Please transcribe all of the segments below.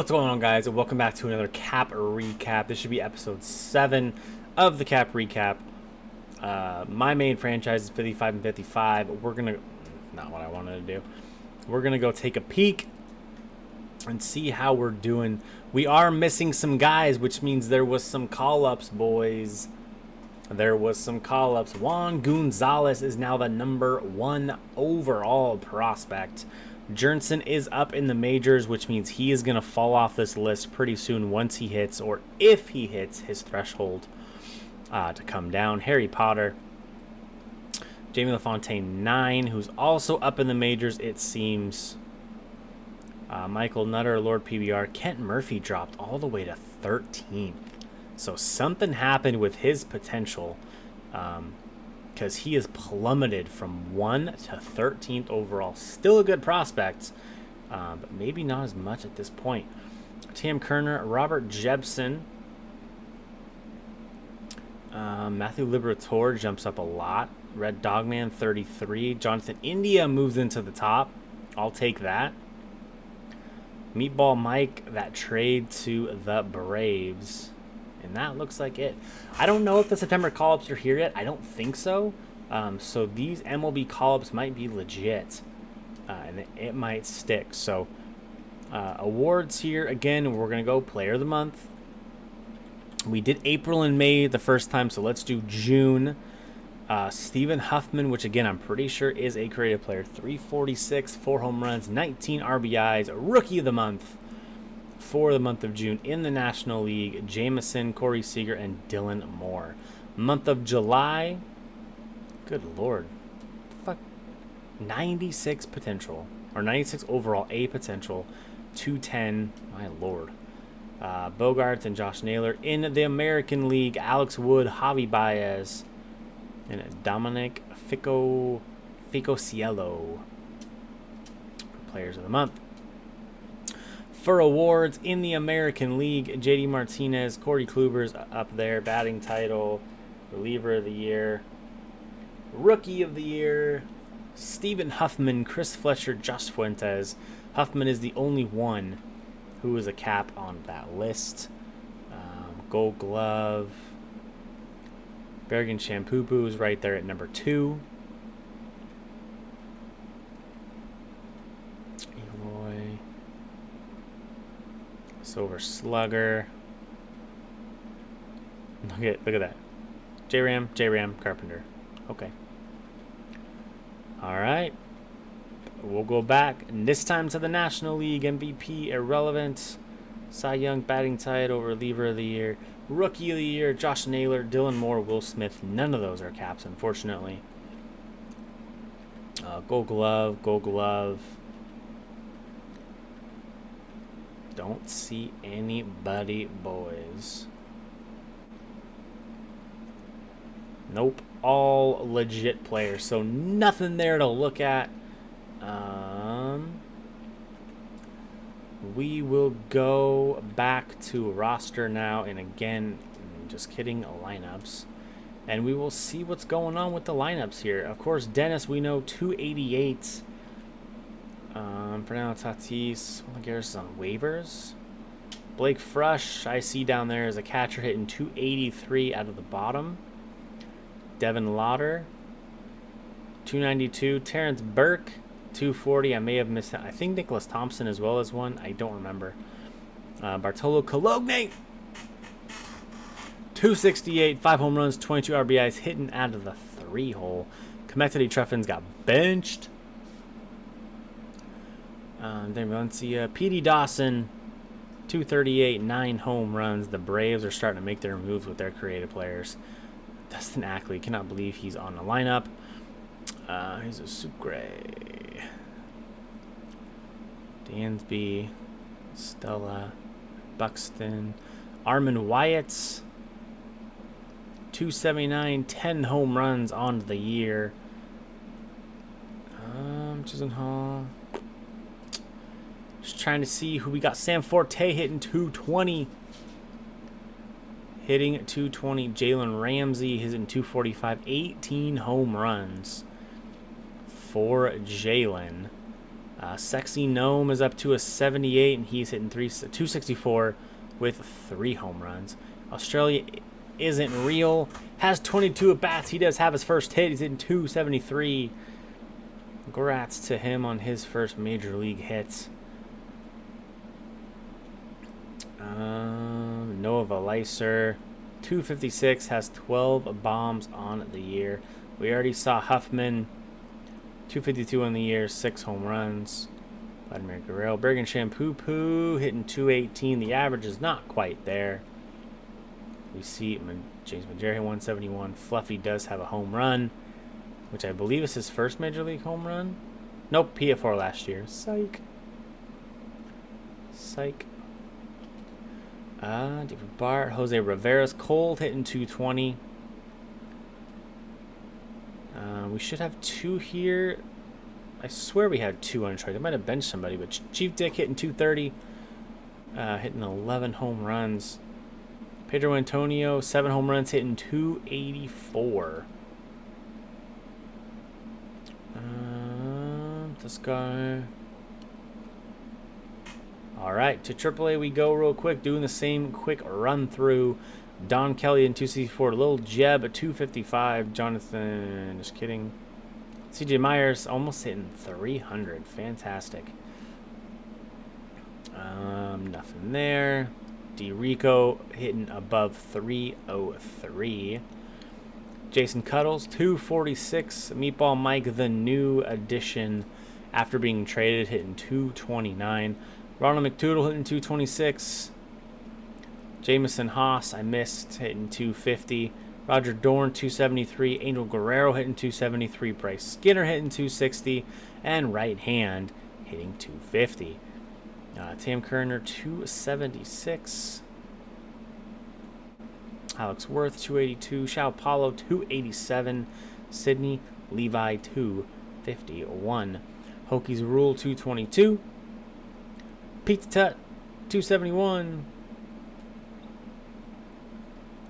What's going on, guys, and welcome back to another cap recap. This should be episode 7 of the cap recap. My main franchise is 55 and 55. We're gonna, not what I wanted to do. We're gonna go take a peek and see how we're doing. We are missing some guys, which means there was some call-ups, boys. There was some call-ups. Juan Gonzalez is now the #1 overall prospect. Jernson is up in the majors, which means he is going to fall off this list pretty soon once he hits, or if he hits his threshold to come down. Harry Potter. Jamie LaFontaine, 9, who's also up in the majors, it seems. Michael Nutter, Lord PBR. Kent Murphy dropped all the way to 13th. So something happened with his potential, because he has plummeted from 1 to 13th overall. Still a good prospect, but maybe not as much at this point. Tam Kerner, Robert Jebsen, Matthew Liberatore jumps up a lot. Red Dogman, 33. Jonathan India moves into the top. I'll take that. Meatball Mike, that trade to the Braves. And that looks like it. I don't know if the September call-ups are here yet. I don't think so. So these MLB call-ups might be legit. And it might stick. So awards here. Again, we're going to go Player of the Month. We did April and May the first time, so let's do June. Stephen Huffman, which again I'm pretty sure is a creative player. 346, 4 home runs, 19 RBIs. Rookie of the Month for the month of June in the National League. Jameson, Corey Seager, and Dylan Moore. Month of July. Good Lord. Fuck. 96 potential. Or 96 overall A potential. 210. My Lord. Bogarts and Josh Naylor. In the American League, Alex Wood, Javi Baez, and Dominic Ficociello for Players of the Month. For awards in the American League, JD Martinez, Corey Kluber's up there, batting title, reliever of the year, rookie of the year, Stephen Huffman, Chris Fletcher, Josh Fuentes. Huffman is the only one who is a cap on that list. Gold Glove, Bergen Shampoo is right there at number 2. Eloy. Silver Slugger. Look at that. J-Ram, Carpenter. Okay. All right. We'll go back, and this time to the National League. MVP, irrelevant. Cy Young, batting title, reliever of the year. Rookie of the year, Josh Naylor, Dylan Moore, Will Smith. None of those are caps, unfortunately. Gold Glove. Don't see anybody, boys. Nope, all legit players, so nothing there to look at. We will go back to roster now, and again, just kidding, lineups. And we will see what's going on with the lineups here. Of course, Dennis, we know 288. Fernando Tatis, Garris on waivers. Blake Frush, I see down there as a catcher hitting 283 out of the bottom. Devin Lauder, 292. Terrence Burke, 240. I may have missed that. I think Nicholas Thompson as well as one. I don't remember. Bartolo Colon, 268. 5 home runs, 22 RBIs, hitting out of the 3-hole. Comethity Treffins got benched. Then Valencia, P.D. Dawson, 238, 9 home runs. The Braves are starting to make their moves with their creative players. Dustin Ackley, cannot believe he's on the lineup. He's a Sucre. Dansby, Stella, Buxton, Armin Wyatt, 279, 10 home runs on the year. Chisenhall. Just trying to see who we got. Sam Forte hitting 220. Hitting 220. Jalen Ramsey hitting 245. 18 home runs for Jalen. Sexy Gnome is up to a 78, and he's hitting 264 with 3 home runs. Australia isn't real. Has 22 at-bats. He does have his first hit. He's hitting 273. Congrats to him on his first major league hit. Noah Valiser, 256, has 12 bombs on the year. We already saw Huffman, 252 on the year, 6 home runs. Vladimir Guerrero, Bergen Shampoo hitting 218. The average is not quite there. We see James Majera 171. Fluffy does have a home run, which I believe is his first major league home run. Nope, PF4 last year. Psych. David Bart, Jose Rivera's cold hitting 220. We should have 2 here. I swear we had 2 on trade. I might have benched somebody, but Chief Dick hitting 230. Hitting 11 home runs. Pedro Antonio, 7 home runs, hitting 284. This guy. All right, to AAA we go real quick, doing the same quick run through. Don Kelly in 264, Lil Jeb at 255. Jonathan, just kidding. CJ Myers almost hitting 300, fantastic. Nothing there. D Rico hitting above 303. Jason Cuddles 246. Meatball Mike, the new addition after being traded, hitting 229. Ronald McDoodle hitting 226. Jamison Haas, I missed, hitting 250. Roger Dorn 273. Angel Guerrero hitting 273. Bryce Skinner hitting 260. And right hand hitting 250. Tam Kerner 276. Alex Worth 282. Shao Paulo 287. Sydney Levi 251. Hokies Rule 222. Pizza Tut 271.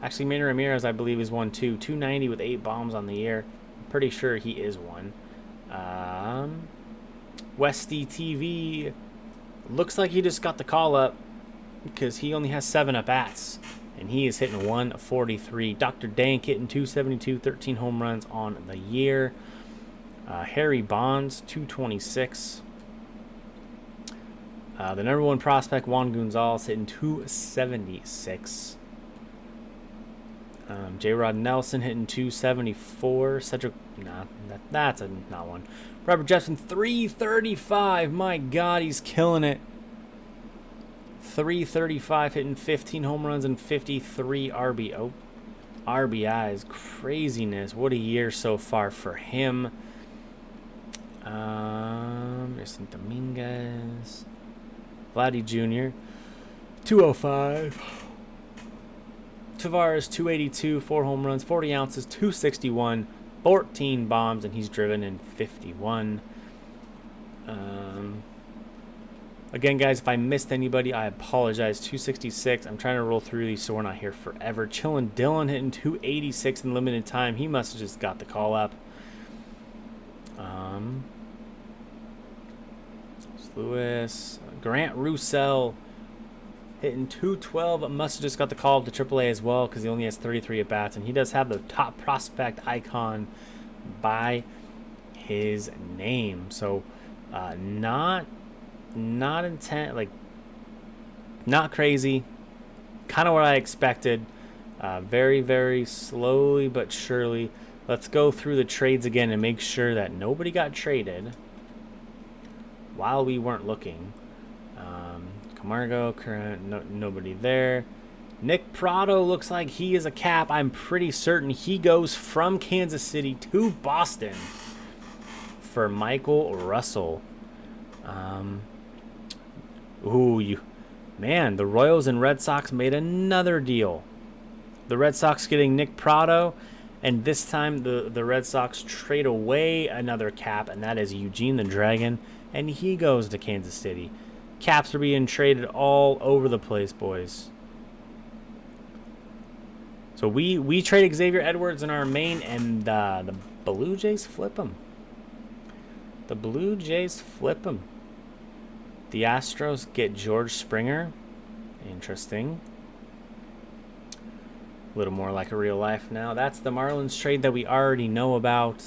Actually, Manny Ramirez, I believe, is 1 too. 290 with 8 bombs on the year. I'm pretty sure he is 1. Westy TV. Looks like he just got the call up because he only has 7 at-bats. And he is hitting 143. Dr. Dank hitting 272, 13 home runs on the year. Harry Bonds, 226. The number 1 prospect, Juan Gonzalez, hitting 276. J-Rod Nelson hitting 274. Cedric, that's not one. Robert Jefferson, 335. My God, he's killing it. 335, hitting 15 home runs and 53 RBIs. Craziness. What a year so far for him. Jason Dominguez. Vladdy Jr. 205. Tavares 282, 4 home runs, 40 ounces, 261, 14 bombs, and he's driven in 51. Again, guys, if I missed anybody, I apologize. 266. I'm trying to roll through these so we're not here forever. Chillin' Dylan hitting 286 in limited time. He must have just got the call up. Lewis, Grant Roussel hitting 212. Must have just got the call up to AAA as well because he only has 33 at bats, and he does have the top prospect icon by his name. So, not intent, like not crazy. Kind of what I expected. Very, very slowly but surely. Let's go through the trades again and make sure that nobody got traded while we weren't looking. Camargo, nobody there. Nick Prado looks like he is a cap. I'm pretty certain he goes from Kansas City to Boston for Michael Russell. Man, the Royals and Red Sox made another deal. The Red Sox getting Nick Prado, and this time the Red Sox trade away another cap, and that is Eugene the Dragon, and he goes to Kansas City. Caps are being traded all over the place, boys. So we trade Xavier Edwards in our main, and the Blue Jays flip him. The Blue Jays flip him. The Astros get George Springer. Interesting. A little more like a real life now. That's the Marlins trade that we already know about.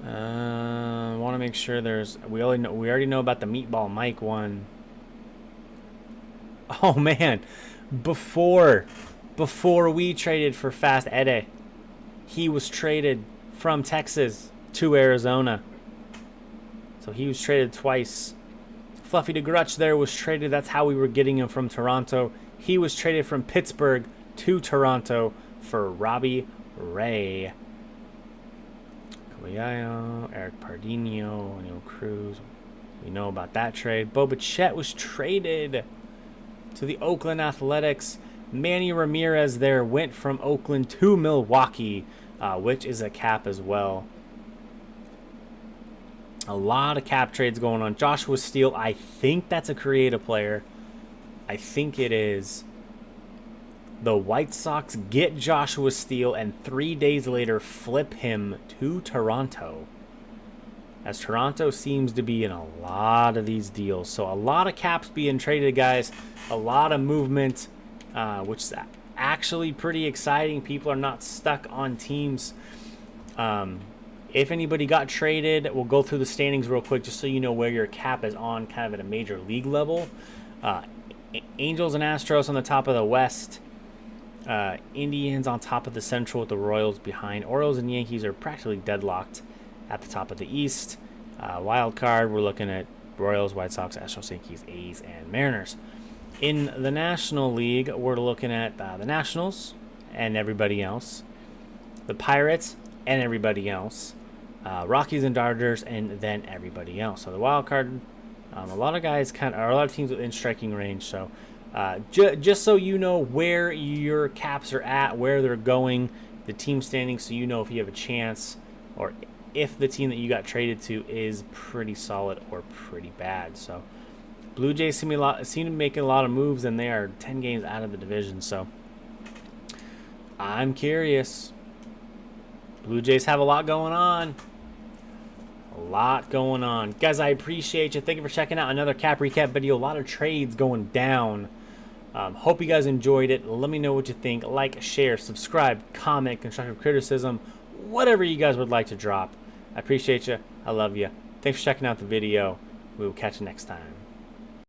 Want to make sure we already know about the Meatball Mike one. Oh man, before we traded for Fast Eddie, he was traded from Texas to Arizona. So he was traded twice. Fluffy DeGrutch there was traded. That's how we were getting him from Toronto. He was traded from Pittsburgh to Toronto for Robbie Ray. Coelho, Eric Pardinho, Neil Cruz. We know about that trade. Bo Bichette was traded to the Oakland Athletics. Manny Ramirez there went from Oakland to Milwaukee, which is a cap as well. A lot of cap trades going on. Joshua Steele, I think that's a creative player. I think it is. The White Sox get Joshua Steele and 3 days later flip him to Toronto. As Toronto seems to be in a lot of these deals. So a lot of caps being traded, guys. A lot of movement, which is actually pretty exciting. People are not stuck on teams. If anybody got traded, we'll go through the standings real quick just so you know where your cap is on kind of at a major league level. Angels and Astros on the top of the West. Indians on top of the Central with the Royals behind. Orioles and Yankees are practically deadlocked at the top of the East. Wild card, we're looking at Royals, White Sox, Astros, Yankees, A's, and Mariners. In the National League, we're looking at the Nationals and everybody else. The Pirates and everybody else. Rockies and Dodgers and then everybody else. So the wild card, a lot of guys a lot of teams within striking range. So just so you know where your caps are at, where they're going, the team standings, so you know if you have a chance or if the team that you got traded to is pretty solid or pretty bad. So Blue Jays seem to be making a lot of moves, and they are 10 games out of the division. So I'm curious. Blue Jays have a lot going on. A lot going on. Guys, I appreciate you. Thank you for checking out another cap recap video. A lot of trades going down. Hope you guys enjoyed it. Let me know what you think. Like, share, subscribe, comment, constructive criticism, whatever you guys would like to drop. I appreciate you. I love you. Thanks for checking out the video. We will catch you next time.